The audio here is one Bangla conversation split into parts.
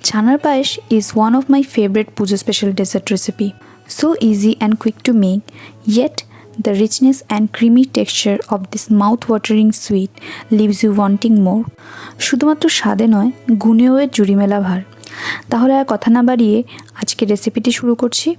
ChanarPayesh is one of my favorite puja special dessert recipe. So easy and quick to make, yet the richness and creamy texture of this mouth-watering sweet leaves you wanting more. শুধুমাত্র স্বাদে নয়, গুণেও এর জুড়িমেলা ভার। তাহলে আর কথা না বাড়িয়ে আজকে রেসিপিটি শুরু করছি।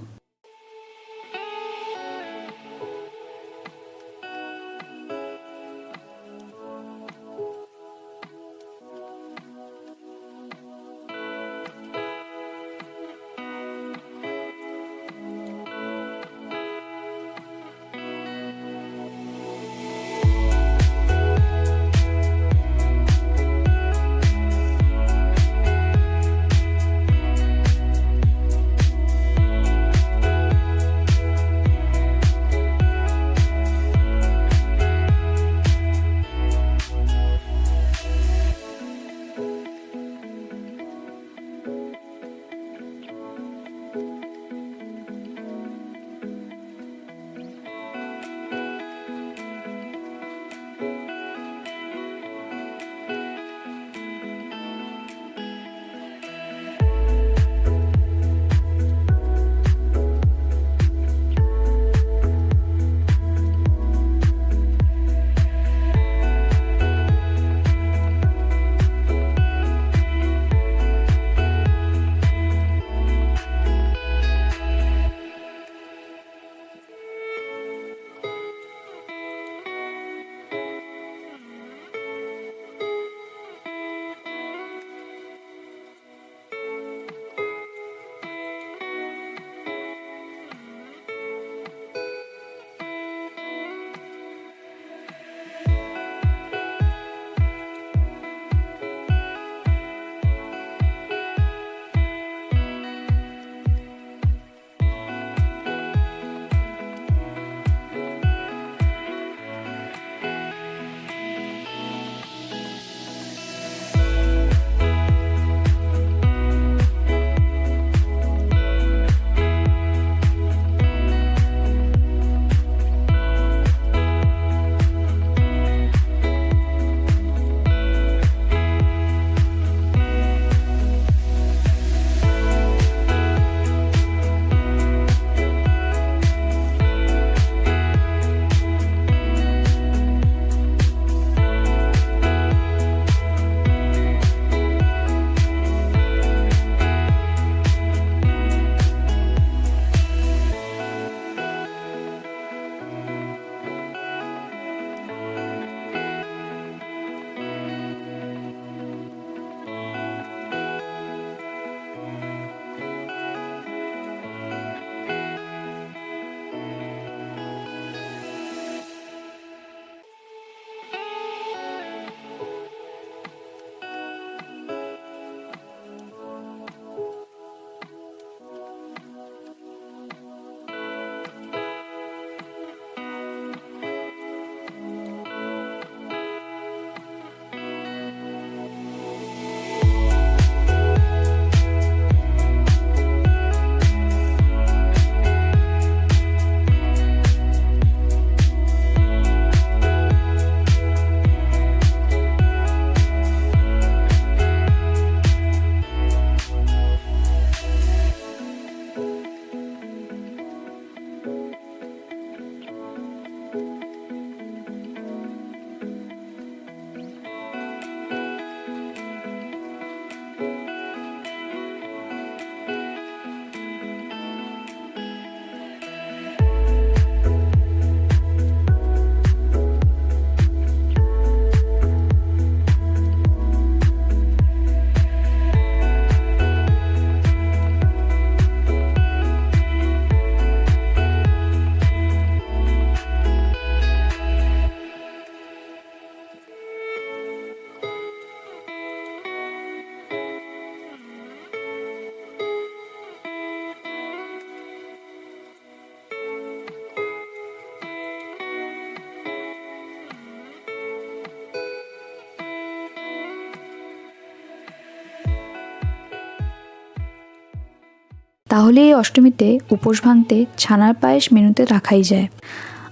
তাহলে এই অষ্টমীতে উপোস ভাঙতে ছানার পায়েস মেনুতে রাখাই যায়।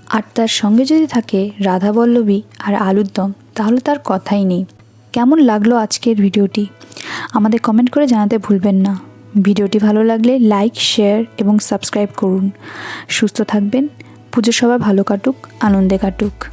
আর তার সঙ্গে যদি থাকে রাধাবল্লভী আর আলুর দম, তাহলে তার কথাই নেই। কেমন লাগলো আজকের ভিডিওটি? আমাদের কমেন্ট করে জানাতে ভুলবেন না। ভিডিওটি ভালো লাগলে লাইক, শেয়ার এবং সাবস্ক্রাইব করুন। সুস্থ থাকবেন। পুজো সবার ভালো কাটুক, আনন্দে কাটুক।